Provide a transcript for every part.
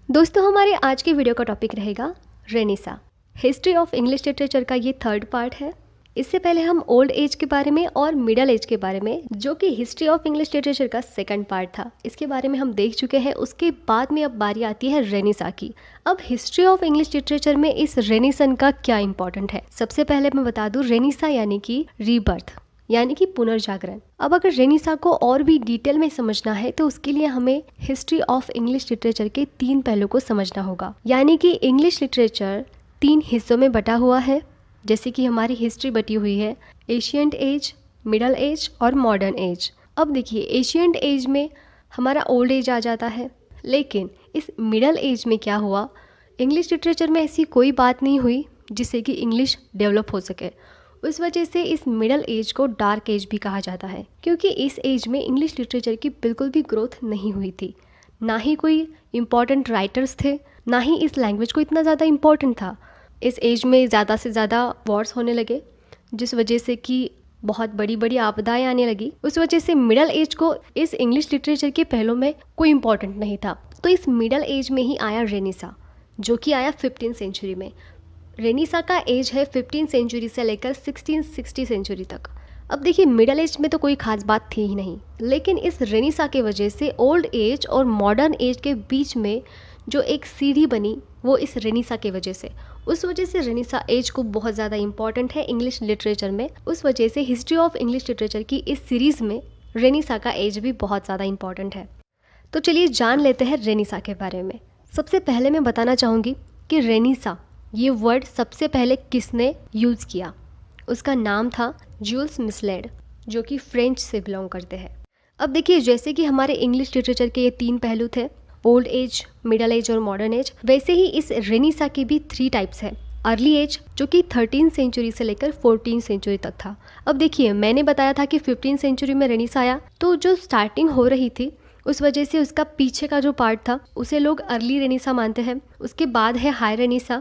दोस्तों, हमारे आज के वीडियो का टॉपिक रहेगा Renaissance. History of English literature का ये थर्ड पार्ट है। इससे पहले हम ओल्ड एज के बारे में और मिडल एज के बारे में, जो कि हिस्ट्री ऑफ इंग्लिश लिटरेचर का सेकंड पार्ट था, इसके बारे में हम देख चुके हैं। उसके बाद में अब बारी आती है रेनेसा की। अब हिस्ट्री ऑफ इंग्लिश लिटरेचर में इस रेनेसन का क्या इंपॉर्टेंट है, सबसे पहले मैं बता दूं, रेनेसा यानी कि रीबर्थ, यानी कि पुनर्जागरण। अब अगर रेनेसा को और भी डिटेल में समझना है तो उसके लिए हमें हिस्ट्री ऑफ इंग्लिश लिटरेचर के 3 पहलू को समझना होगा। यानी कि इंग्लिश लिटरेचर 3 हिस्सों में बटा हुआ है, जैसे कि हमारी हिस्ट्री बटी हुई है एशियंट एज, मिडल एज और मॉडर्न एज। अब देखिए, एशियंट एज में हमारा ओल्ड एज आ जाता है, लेकिन इस मिडल एज में क्या हुआ, इंग्लिश लिटरेचर में ऐसी कोई बात नहीं हुई जिससे कि इंग्लिश डेवलप हो सके। उस वजह से इस मिडल एज को डार्क एज भी कहा जाता है, क्योंकि इस एज में इंग्लिश लिटरेचर की बिल्कुल भी ग्रोथ नहीं हुई थी। ना ही कोई इम्पॉर्टेंट राइटर्स थे, ना ही इस लैंग्वेज को इतना ज़्यादा इम्पॉर्टेंट था। इस एज में ज़्यादा से ज़्यादा वॉर्स होने लगे, जिस वजह से कि बहुत बड़ी बड़ी आपदाएं आने लगी। उस वजह से मिडल एज को इस इंग्लिश लिटरेचर के पहलों में कोई इम्पॉर्टेंट नहीं था। तो इस मिडल एज में ही आया रेनेसा, जो कि आया 15th सेंचुरी में। रेनेसा का एज है 15th सेंचुरी से लेकर 1660 सेंचुरी तक। अब देखिए, मिडल एज में तो कोई खास बात थी ही नहीं, लेकिन इस रेनेसा के वजह से ओल्ड एज और मॉडर्न एज के बीच में जो एक सीढ़ी बनी, वो इस रेनेसा के वजह से, उस वजह से रेनेसा एज को बहुत ज़्यादा इंपॉर्टेंट है इंग्लिश लिटरेचर में। उस वजह से हिस्ट्री ऑफ इंग्लिश लिटरेचर की इस सीरीज़ में रेनेसा का एज भी बहुत ज़्यादा इंपॉर्टेंट है। तो चलिए जान लेते हैं रेनेसा के बारे में। सबसे पहले मैं बताना चाहूँगी कि रेनेसा ये वर्ड सबसे पहले किसने यूज़ किया। उसका नाम था जूल्स मिसलेड, जो कि फ्रेंच से बिलोंग करते हैं। अब देखिए, जैसे कि हमारे इंग्लिश लिटरेचर के ये 3 पहलू थे, ओल्ड एज, मिडल एज और मॉडर्न एज, वैसे ही इस रेनेसा के भी 3 टाइप्स हैं। अर्ली एज, जो कि 13th सेंचुरी से लेकर 14th सेंचुरी तक था। अब देखिए, मैंने बताया था कि 15th सेंचुरी में रेनेसा आया, तो जो स्टार्टिंग हो रही थी उस वजह से उसका पीछे का जो पार्ट था उसे लोग अर्ली रेनेसा मानते हैं। उसके बाद है हाई रेनेसा,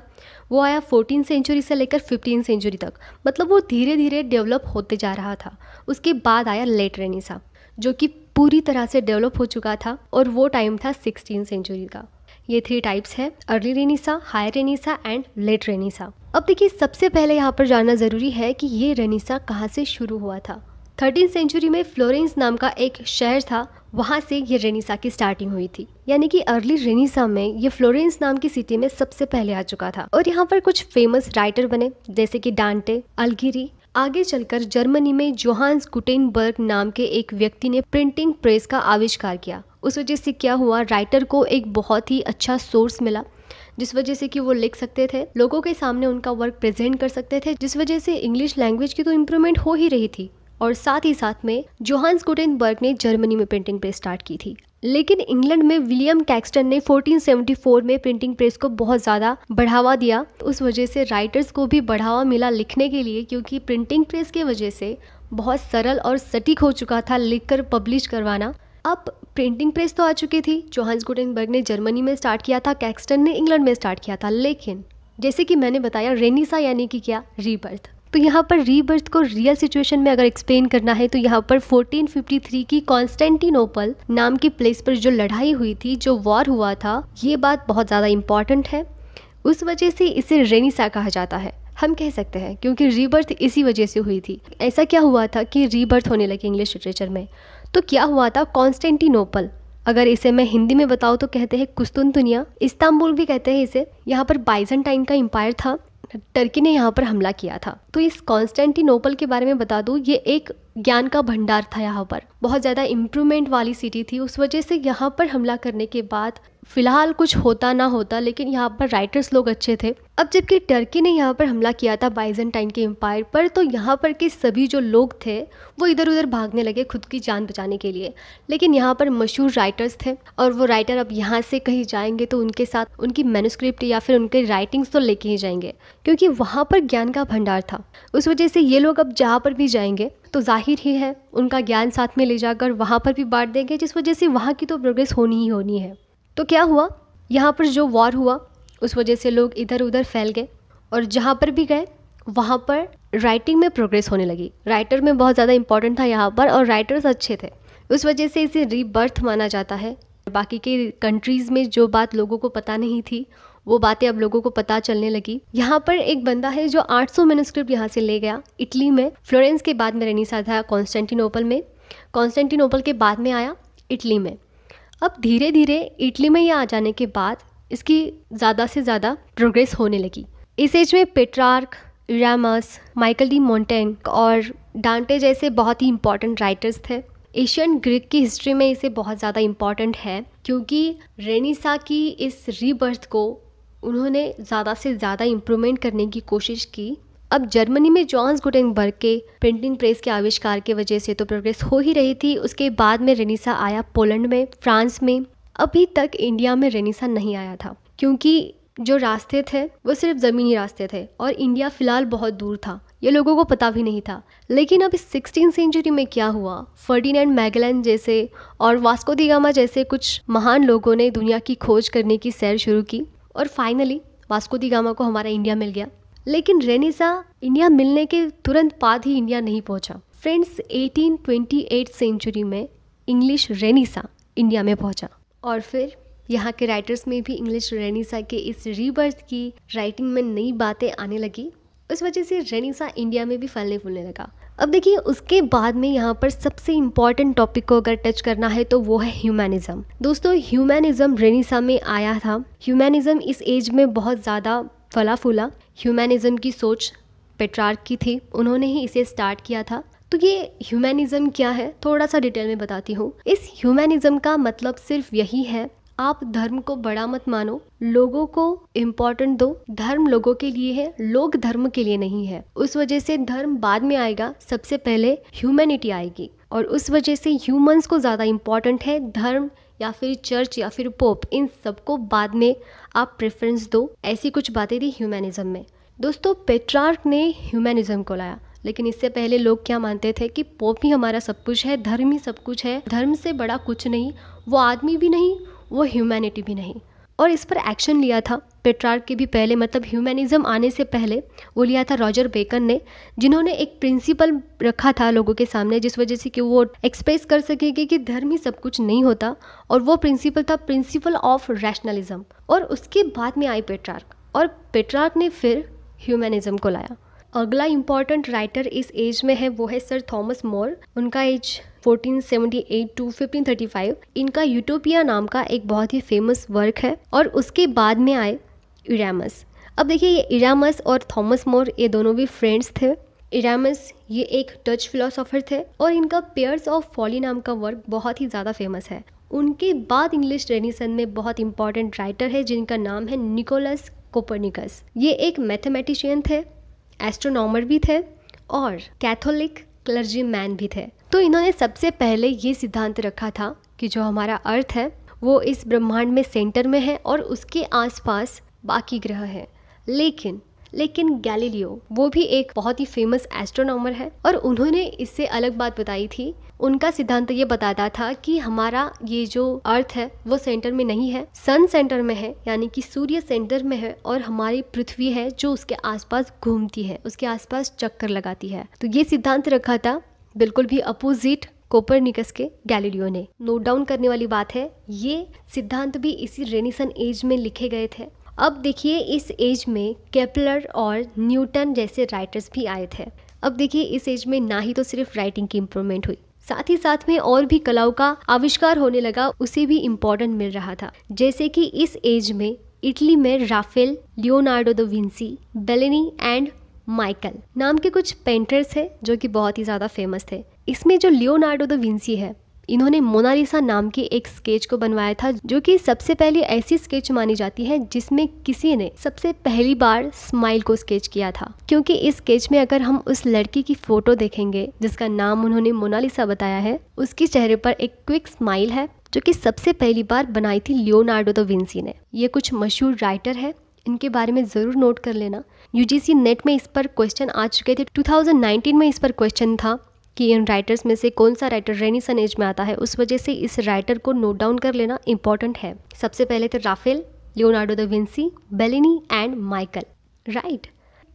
वो आया 14th सेंचुरी से लेकर 15th सेंचुरी तक, मतलब वो धीरे धीरे डेवलप होते जा रहा था। उसके बाद आया लेट रेनेसा, जो कि पूरी तरह से डेवलप हो चुका था, और वो टाइम था 16th सेंचुरी का। ये 3 टाइप्स है, early Renaissance, high Renaissance and let Renaissance. अब देखिए, सबसे पहले यहाँ पर जानना ज़रूरी है कि ये रेनेसा कहाँ से शुरू हुआ था। 13th सेंचुरी में फ्लोरेंस नाम का एक शहर था, वहाँ से ये रेनेसा की स्टार्टिंग हुई थी। यानी कि अर्ली रेनेसा में ये फ्लोरेंस नाम की सिटी में सबसे पहले आ चुका था, और यहाँ पर कुछ फेमस राइटर बने, जैसे कि डांटे, अल्गिरी। आगे चलकर जर्मनी में जोहान्स गुटेनबर्ग नाम के एक व्यक्ति ने प्रिंटिंग प्रेस का आविष्कार किया। उस वजह से क्या हुआ, राइटर को एक बहुत ही अच्छा सोर्स मिला, जिस वजह से कि वो लिख सकते थे, लोगों के सामने उनका वर्क प्रेजेंट कर सकते थे, जिस वजह से इंग्लिश लैंग्वेज की तो इम्प्रूवमेंट हो ही रही थी। और साथ ही साथ में जोहान्स गुटेनबर्ग ने जर्मनी में प्रिंटिंग प्रेस स्टार्ट की थी। लेकिन इंग्लैंड में विलियम कैक्सटन ने 1474 में प्रिंटिंग प्रेस को बहुत ज़्यादा बढ़ावा दिया। उस वजह से राइटर्स को भी बढ़ावा मिला लिखने के लिए, क्योंकि प्रिंटिंग प्रेस की वजह से बहुत सरल और सटीक हो चुका था लिखकर पब्लिश करवाना। अब प्रिंटिंग प्रेस तो आ चुकी थी, जोहान्स गुटेनबर्ग ने जर्मनी में स्टार्ट किया था, कैक्सटन ने इंग्लैंड में स्टार्ट किया था। लेकिन जैसे कि मैंने बताया, रेनेसा यानी कि क्या, रीबर्थ। तो यहाँ पर रीबर्थ को रियल सिचुएशन में अगर एक्सप्लेन करना है तो यहाँ पर 1453 की कॉन्स्टेंटिनोपल नाम की प्लेस पर जो लड़ाई हुई थी, जो वॉर हुआ था, ये बात बहुत ज़्यादा इम्पॉर्टेंट है। उस वजह से इसे रेनेसा कहा जाता है, हम कह सकते हैं, क्योंकि रीबर्थ इसी वजह से हुई थी। ऐसा क्या हुआ था कि रीबर्थ होने लगी इंग्लिश लिटरेचर में। तो क्या हुआ था, कॉन्स्टेंटिनोपल, अगर इसे मैं हिंदी में बताऊँ तो कहते हैं कुस्तुनतुनिया, इस्तांबुल भी कहते हैं इसे। यहाँ पर बाइजेंटाइन का एम्पायर था, टर्की ने यहाँ पर हमला किया था। तो इस कॉन्स्टेंटिनोपल के बारे में बता दूँ, ये एक ज्ञान का भंडार था, यहाँ पर बहुत ज़्यादा इम्प्रूवमेंट वाली सिटी थी। उस वजह से यहाँ पर हमला करने के बाद फिलहाल कुछ होता ना होता, लेकिन यहाँ पर राइटर्स लोग अच्छे थे। अब जबकि टर्की ने यहाँ पर हमला किया था बाइजेंटाइन के एम्पायर पर, तो यहाँ पर के सभी जो लोग थे वो इधर उधर भागने लगे खुद की जान बचाने के लिए। लेकिन यहाँ पर मशहूर राइटर्स थे, और वो राइटर अब यहाँ से कहीं जाएंगे तो उनके साथ उनकी मैन्युस्क्रिप्ट या फिर उनके राइटिंग्स तो लेके ही जाएंगे, क्योंकि वहाँ पर ज्ञान का भंडार था। उस वजह से ये लोग अब जहाँ पर भी जाएंगे तो जाहिर ही है उनका ज्ञान साथ में ले जाकर वहाँ पर भी बांट देंगे, जिस वजह से वहाँ की तो प्रोग्रेस होनी ही होनी है। तो क्या हुआ, यहाँ पर जो वॉर हुआ उस वजह से लोग इधर उधर फैल गए, और जहाँ पर भी गए वहाँ पर राइटिंग में प्रोग्रेस होने लगी। राइटर में बहुत ज़्यादा इंपॉर्टेंट था यहाँ पर, और राइटर्स अच्छे थे, उस वजह से इसे रीबर्थ माना जाता है बाकी के कंट्रीज़ में जो बात लोगों को पता नहीं थी वो बातें अब लोगों को पता चलने लगी। यहाँ पर एक बंदा है जो 800 मैन्युस्क्रिप्ट यहाँ से ले गया इटली में। फ्लोरेंस के बाद में रेनेसां था कॉन्स्टेंटिनोपल में, कॉन्स्टेंटिनोपल के बाद में आया इटली में। अब धीरे धीरे इटली में ये आ जाने के बाद इसकी ज़्यादा से ज़्यादा प्रोग्रेस होने लगी। इस एज में पेट्रार्क, इरामस, माइकल डी मोंटेन और डांटे जैसे बहुत ही इंपॉर्टेंट राइटर्स थे। एशियन ग्रीक की हिस्ट्री में इसे बहुत ज़्यादा इम्पॉर्टेंट है क्योंकि रेनेसां की इस रीबर्थ को उन्होंने ज़्यादा से ज़्यादा इम्प्रूवमेंट करने की कोशिश की। अब जर्मनी में जॉन्स गुटेनबर्ग के प्रिंटिंग प्रेस के आविष्कार की वजह से तो प्रोग्रेस हो ही रही थी। उसके बाद में रेनेसां आया पोलैंड में, फ्रांस में। अभी तक इंडिया में रेनेसां नहीं आया था क्योंकि जो रास्ते थे वो सिर्फ ज़मीनी रास्ते थे और इंडिया फ़िलहाल बहुत दूर था, ये लोगों को पता भी नहीं था। लेकिन अब इस 16th सेंचुरी में क्या हुआ, फर्डिनेंड मैगेलन जैसे और वास्को डी गामा जैसे कुछ महान लोगों ने दुनिया की खोज करने की सैर शुरू की और फाइनली वास्को डी गामा को हमारा इंडिया मिल गया। लेकिन रेनेसां इंडिया मिलने के तुरंत बाद ही इंडिया नहीं पहुंचा। फ्रेंड्स, 1828 सेंचुरी में इंग्लिश रेनेसां इंडिया में पहुंचा और फिर यहाँ के राइटर्स में भी इंग्लिश रेनेसां के इस रीबर्थ की राइटिंग में नई बातें आने लगी। उस वजह से रेनेसां इंडिया में भी फलने फूलने लगा। अब देखिए, उसके बाद में यहाँ पर सबसे इम्पॉर्टेंट टॉपिक को अगर टच करना है तो वो है ह्यूमैनिज्म। दोस्तों, ह्यूमैनिज्म रेनेसां में आया था। ह्यूमैनिज्म इस एज में बहुत ज़्यादा फला फूला। ह्यूमैनिज्म की सोच पेट्रार्क की थी, उन्होंने ही इसे स्टार्ट किया था। तो ये ह्यूमैनिज्म क्या है थोड़ा सा डिटेल में बताती हूँ। इस ह्यूमैनिज्म का मतलब सिर्फ यही है, आप धर्म को बड़ा मत मानो, लोगों को इम्पोर्टेंट दो। धर्म लोगों के लिए है, लोग धर्म के लिए नहीं है। उस वजह से धर्म बाद में आएगा, सबसे पहले ह्यूमैनिटी आएगी और उस वजह से ह्यूमंस को ज़्यादा इम्पॉर्टेंट है। धर्म या फिर चर्च या फिर पोप, इन सबको बाद में आप प्रेफरेंस दो। ऐसी कुछ बातें थी ह्यूमैनिज्म में। दोस्तों, पेट्रार्क ने ह्यूमैनिज्म को लाया, लेकिन इससे पहले लोग क्या मानते थे कि पोप ही हमारा सब कुछ है, धर्म ही सब कुछ है, धर्म से बड़ा कुछ नहीं, वो आदमी भी नहीं, वो ह्यूमैनिटी भी नहीं। और इस पर एक्शन लिया था पेट्रार्क के भी पहले, मतलब ह्यूमैनिज्म आने से पहले वो लिया था रॉजर बेकन ने, जिन्होंने एक प्रिंसिपल रखा था लोगों के सामने जिस वजह से कि वो एक्सप्रेस कर सकेंगे कि धर्म ही सब कुछ नहीं होता। और वो प्रिंसिपल था प्रिंसिपल ऑफ रैशनलिज्म। और उसके बाद में आई पेट्रार्क और पेट्रार्क ने फिर ह्यूमैनिज्म को लाया। अगला इम्पॉर्टेंट राइटर इस एज में है वो है सर थॉमस मोर। उनका एज 1478 टू 1535। इनका यूटोपिया नाम का एक बहुत ही फेमस वर्क है। और उसके बाद में आए इरामस। अब देखिए, ये इरामस और थॉमस मोर ये दोनों भी फ्रेंड्स थे। इरामस ये एक डच फिलोसोफर थे और इनका पेयर्स ऑफ फॉली नाम का वर्क बहुत ही ज़्यादा फेमस है। उनके बाद इंग्लिश रेनेसां में बहुत इंपॉर्टेंट राइटर है जिनका नाम है निकोलस कोपरनिकस। ये एक मैथमेटिशियन थे, एस्ट्रोनॉमर भी थे और कैथोलिक क्लर्जी मैन भी थे। तो इन्होंने सबसे पहले ये सिद्धांत रखा था कि जो हमारा अर्थ है वो इस ब्रह्मांड में सेंटर में है और उसके आसपास बाकी ग्रह हैं। लेकिन गैलीलियो वो भी एक बहुत ही फेमस एस्ट्रोनॉमर है और उन्होंने इससे अलग बात बताई थी। उनका सिद्धांत ये बताता था कि हमारा ये जो अर्थ है वो सेंटर में नहीं है, सन सेंटर में है, यानी कि सूर्य सेंटर में है और हमारी पृथ्वी है जो उसके आसपास घूमती है, उसके आसपास चक्कर लगाती है। तो ये सिद्धांत रखा था बिल्कुल भी अपोजिट कोपरनिकस के गैलीलियो ने। नोट डाउन करने वाली बात है, ये सिद्धांत भी इसी रेनेसां एज में लिखे गए थे। अब देखिए, इस एज में केपलर और न्यूटन जैसे राइटर्स भी आए थे। अब देखिए, इस एज में ना ही तो सिर्फ राइटिंग की इम्प्रूवमेंट हुई, साथ ही साथ में और भी कलाओं का आविष्कार होने लगा, उसे भी इम्पोर्टेंट मिल रहा था। जैसे कि इस एज में इटली में Raphael, Leonardo da Vinci, Bellini and Michael नाम के कुछ पेंटर्स थे जो कि बहुत ही ज़्यादा फेमस थे। इसमें जो लियोनार्डो दा विंसी है, इन्होंने मोनालिसा नाम की एक स्केच को बनवाया था जो कि सबसे पहले ऐसी स्केच मानी जाती है जिसमें किसी ने सबसे पहली बार स्माइल को स्केच किया था। क्योंकि इस स्केच में अगर हम उस लड़की की फोटो देखेंगे जिसका नाम उन्होंने मोनालिसा बताया है, उसके चेहरे पर एक क्विक स्माइल है जो कि सबसे पहली बार बनाई थी लियोनार्डो दा विंसी ने। ये कुछ मशहूर राइटर है, इनके बारे में ज़रूर नोट कर लेना। यूजीसी नेट में इस पर क्वेश्चन आ चुके थे। 2019 में इस पर क्वेश्चन था कि इन राइटर्स में से कौन सा राइटर रेनेसां एज में आता है, उस वजह से इस राइटर को नोट डाउन कर लेना इंपॉर्टेंट है। सबसे पहले थे Raphael, Leonardo da Vinci, Bellini and Michael. Right,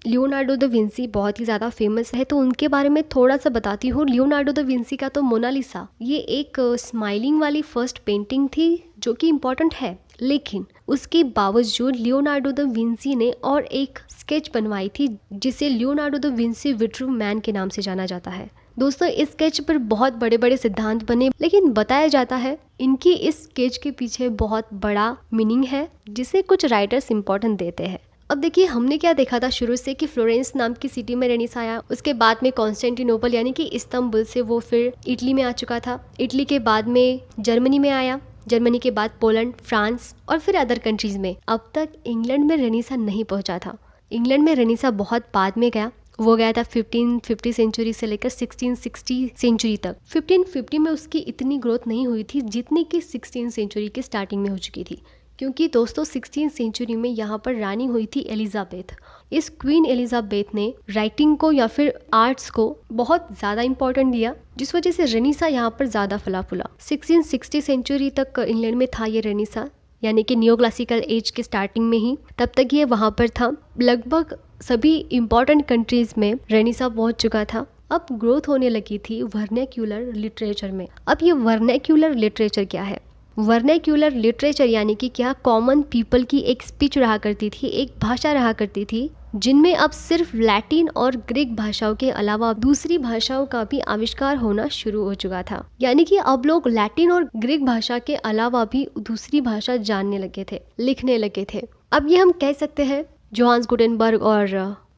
Leonardo da Vinci बहुत ही ज़्यादा फेमस है, तो उनके बारे में थोड़ा सा बताती हूँ। लियोनार्डो दा विंसी का तो मोनालिसा ये एक स्माइलिंग वाली फर्स्ट पेंटिंग थी जो कि इम्पोर्टेंट है, लेकिन उसके बावजूद लियोनार्डो दा विंसी ने और एक स्केच बनवाई थी जिसे लियोनार्डो दा विंसी विट्रू मैन के नाम से जाना जाता है। दोस्तों, इस स्केच पर बहुत बड़े बड़े सिद्धांत बने, लेकिन बताया जाता है इनकी इस स्केच के पीछे बहुत बड़ा मीनिंग है जिसे कुछ राइटर्स इंपॉर्टेंट देते हैं। अब देखिए, हमने क्या देखा था शुरू से कि फ्लोरेंस नाम की सिटी में रेनेसा आया, उसके बाद में कॉन्स्टेंटिनोपल यानी कि इस्तांबुल से वो फिर इटली में आ चुका था, इटली के बाद में जर्मनी में आया, जर्मनी के बाद पोलैंड, फ्रांस और फिर अदर कंट्रीज में। अब तक इंग्लैंड में रेनेसा नहीं पहुंचा था। इंग्लैंड में रेनेसा बहुत बाद में गया, वो गया था 1550 सेंचुरी से लेकर 1660 सेंचुरी तक। 1550 में उसकी इतनी ग्रोथ नहीं हुई थी जितनी कि 16 सेंचुरी के स्टार्टिंग में हो चुकी थी, क्योंकि दोस्तों 16 सेंचुरी में यहाँ पर रानी हुई थी एलिजाबेथ। इस क्वीन एलिजाबेथ ने राइटिंग को या फिर आर्ट्स को बहुत ज़्यादा इंपॉर्टेंट दिया, जिस वजह से रेनेसा यहाँ पर ज़्यादा फला फूला। 1660 सेंचुरी तक इंग्लैंड में था ये रेनेसा, यानी कि न्यू क्लासिकल एज के स्टार्टिंग में ही, तब तक ये वहाँ पर था। लगभग सभी इम्पॉर्टेंट कंट्रीज में रेनेसा पहुँच चुका था। अब ग्रोथ होने लगी थी वर्नैक्यूलर लिटरेचर में। अब ये वर्नैक्यूलर लिटरेचर क्या है? वर्नैक्यूलर लिटरेचर यानी कि क्या कॉमन पीपल की एक स्पीच रहा करती थी, एक भाषा रहा करती थी, जिनमें अब सिर्फ लैटिन और ग्रीक भाषाओं के अलावा दूसरी भाषाओं का भी आविष्कार होना शुरू हो चुका था। यानी कि अब लोग लैटिन और ग्रीक भाषा के अलावा भी दूसरी भाषा जानने लगे थे, लिखने लगे थे। अब ये हम कह सकते हैं जोहान्स गुटेनबर्ग और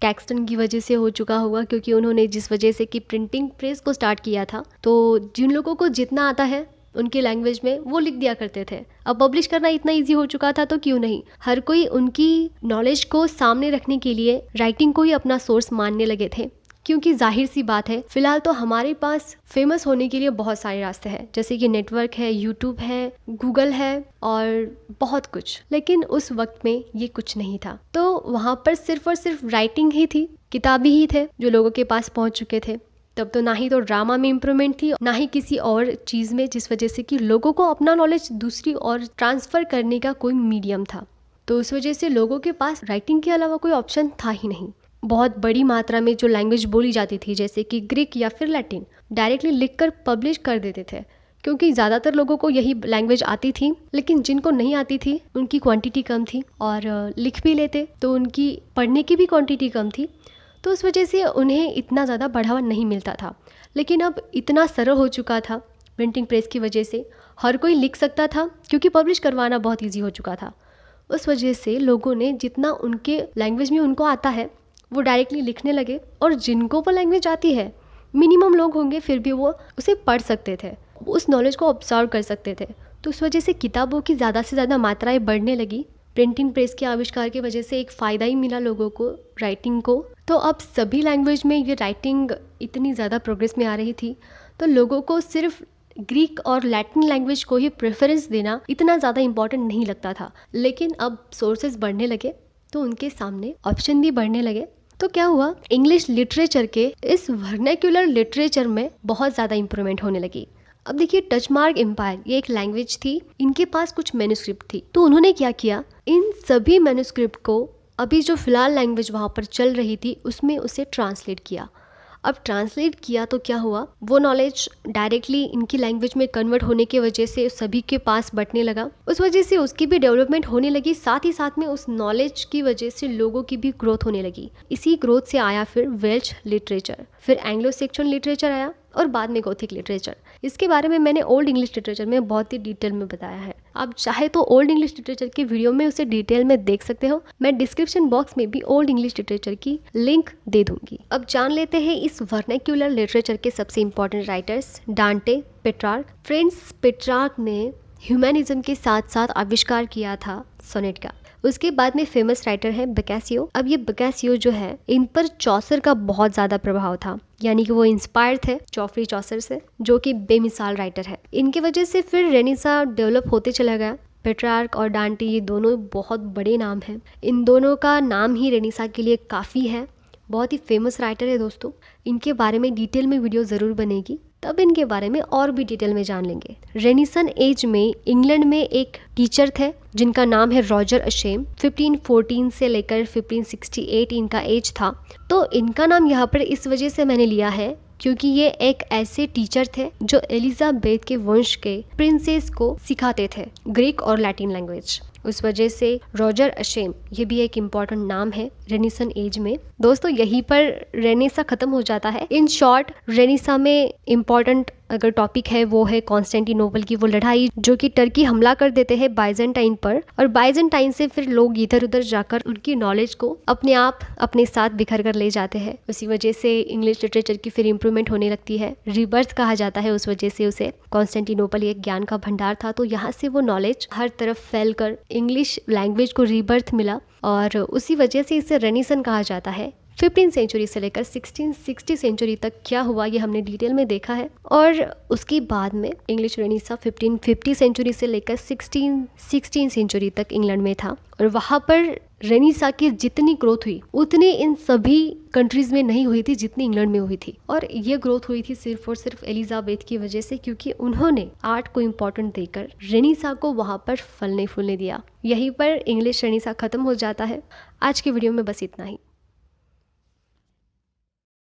कैक्सटन की वजह से हो चुका होगा, क्योंकि उन्होंने जिस वजह से कि प्रिंटिंग प्रेस को स्टार्ट किया था, तो जिन लोगों को जितना आता है उनकी लैंग्वेज में वो लिख दिया करते थे। अब पब्लिश करना इतना इजी हो चुका था तो क्यों नहीं, हर कोई उनकी नॉलेज को सामने रखने के लिए राइटिंग को ही अपना सोर्स मानने लगे थे। क्योंकि जाहिर सी बात है, फिलहाल तो हमारे पास फेमस होने के लिए बहुत सारे रास्ते हैं, जैसे कि नेटवर्क है, यूट्यूब है, गूगल है और बहुत कुछ। लेकिन उस वक्त में ये कुछ नहीं था, तो वहाँ पर सिर्फ और सिर्फ राइटिंग ही थी, किताबी ही थे जो लोगों के पास पहुँच चुके थे। तब तो ना ही तो ड्रामा में इम्प्रूवमेंट थी, ना ही किसी और चीज़ में, जिस वजह से कि लोगों को अपना नॉलेज दूसरी और ट्रांसफ़र करने का कोई मीडियम था। तो उस वजह से लोगों के पास राइटिंग के अलावा कोई ऑप्शन था ही नहीं। बहुत बड़ी मात्रा में जो लैंग्वेज बोली जाती थी, जैसे कि ग्रीक या फिर लैटिन, डायरेक्टली लिखकर पब्लिश कर देते थे, क्योंकि ज़्यादातर लोगों को यही लैंग्वेज आती थी। लेकिन जिनको नहीं आती थी उनकी क्वांटिटी कम थी, और लिख भी लेते तो उनकी पढ़ने की भी क्वांटिटी कम थी, तो उस वजह से उन्हें इतना ज़्यादा बढ़ावा नहीं मिलता था। लेकिन अब इतना सरल हो चुका था प्रिंटिंग प्रेस की वजह से, हर कोई लिख सकता था, क्योंकि पब्लिश करवाना बहुत ईजी हो चुका था। उस वजह से लोगों ने जितना उनके लैंग्वेज में उनको आता है वो डायरेक्टली लिखने लगे, और जिनको वो लैंग्वेज आती है, मिनिमम लोग होंगे, फिर भी वो उसे पढ़ सकते थे, उस नॉलेज को ऑब्जर्व कर सकते थे। तो उस वजह से किताबों की ज़्यादा से ज़्यादा मात्राएँ बढ़ने लगी। प्रिंटिंग प्रेस के आविष्कार की वजह से एक फ़ायदा ही मिला लोगों को, राइटिंग को। तो अब सभी लैंग्वेज में ये राइटिंग इतनी ज़्यादा प्रोग्रेस में आ रही थी, तो लोगों को सिर्फ ग्रीक और लैटिन लैंग्वेज को ही प्रेफरेंस देना इतना ज़्यादा इम्पॉर्टेंट नहीं लगता था। लेकिन अब सोर्सेज बढ़ने लगे तो उनके सामने ऑप्शन भी बढ़ने लगे। तो क्या हुआ, इंग्लिश लिटरेचर के इस वर्नैक्यूलर लिटरेचर में बहुत ज़्यादा इम्प्रूवमेंट होने लगी। अब देखिए, टचमार्क एम्पायर ये एक लैंग्वेज थी, इनके पास कुछ मैन्युस्क्रिप्ट थी, तो उन्होंने क्या किया, इन सभी मैन्युस्क्रिप्ट को अभी जो फिलहाल लैंग्वेज वहाँ पर चल रही थी उसमें उसे ट्रांसलेट किया। अब ट्रांसलेट किया तो क्या हुआ, वो नॉलेज डायरेक्टली इनकी लैंग्वेज में कन्वर्ट होने की वजह से सभी के पास बंटने लगा। उस वजह से उसकी भी डेवलपमेंट होने लगी, साथ ही साथ में उस नॉलेज की वजह से लोगों की भी ग्रोथ होने लगी। इसी ग्रोथ से आया फिर वेल्श लिटरेचर, फिर एंग्लो सेक्सन लिटरेचर आया, और बाद में गोथिक लिटरेचर। इसके बारे में मैंने ओल्ड इंग्लिश लिटरेचर में बहुत ही डिटेल में बताया है। आप चाहे तो ओल्ड इंग्लिश लिटरेचर की वीडियो में उसे डिटेल में देख सकते हो। मैं डिस्क्रिप्शन बॉक्स में भी ओल्ड इंग्लिश लिटरेचर की लिंक दे दूंगी। अब जान लेते हैं इस वर्नैक्यूलर लिटरेचर के सबसे इंपॉर्टेंट राइटर्स, डांटे, पेट्रार्क। फ्रेंड्स, पेट्रार्क ने ह्यूमैनिज्म के साथ साथ आविष्कार किया था सोनेट का। उसके बाद में फेमस राइटर है बोकासियो। अब ये बोकासियो जो है, इन पर चौसर का बहुत ज़्यादा प्रभाव था, यानी कि वो इंस्पायर थे जॉफ्री चौसर से, जो कि बेमिसाल राइटर है। इनकी वजह से फिर रेनेसा डेवलप होते चला गया। पेट्रार्क और डांटे ये दोनों बहुत बड़े नाम हैं, इन दोनों का नाम ही रेनेसा के लिए काफ़ी है। बहुत ही फेमस राइटर है दोस्तों, इनके बारे में डिटेल में वीडियो ज़रूर बनेगी, तब इनके बारे में और भी डिटेल में जान लेंगे। रेनेसन एज में इंग्लैंड में एक टीचर थे जिनका नाम है रॉजर अशेम। 1514 से लेकर 1568 इनका एज था। तो इनका नाम यहाँ पर इस वजह से मैंने लिया है क्योंकि ये एक ऐसे टीचर थे जो एलिजाबेथ के वंश के प्रिंसेस को सिखाते थे ग्रीक और लैटिन लैंग्वेज। उस वजह से रॉजर अशेम ये भी एक इम्पॉर्टेंट नाम है रेनेसां एज में। दोस्तों यहीं पर रेनेसां खत्म हो जाता है। इन शॉर्ट रेनेसां में इम्पॉर्टेंट अगर टॉपिक है वो है कॉन्स्टेंटिनोपल की वो लड़ाई जो कि टर्की हमला कर देते हैं बाइजेंटाइन पर, और बाइजेंटाइन से फिर लोग इधर उधर जाकर उनकी नॉलेज को अपने आप अपने साथ बिखर कर ले जाते हैं। उसी वजह से इंग्लिश लिटरेचर की फिर इंप्रूवमेंट होने लगती है। रिबर्थ कहा जाता है उस वजह से उसे। कॉन्स्टेंटिनोपल एक ज्ञान का भंडार था, तो यहाँ से वो नॉलेज हर तरफ फैल कर इंग्लिश लैंग्वेज को रिबर्थ मिला, और उसी वजह से इसे रेनेसां कहा जाता है। 15th सेंचुरी से लेकर 1660 सेंचुरी तक क्या हुआ ये हमने डिटेल में देखा है, और उसके बाद में इंग्लिश रेनेसां 1550 सेंचुरी से लेकर 1616 सेंचुरी तक इंग्लैंड में था, और वहाँ पर रेनेसां की जितनी ग्रोथ हुई उतनी इन सभी कंट्रीज में नहीं हुई थी जितनी इंग्लैंड में हुई थी। और ये ग्रोथ हुई थी सिर्फ और सिर्फ एलिजाबेथ की वजह से, क्योंकि उन्होंने आर्ट को इम्पोर्टेंट देकर रेनेसां को वहाँ पर फलने फूलने दिया। यहीं पर इंग्लिश रेनेसां खत्म हो जाता है। आज के वीडियो में बस इतना ही।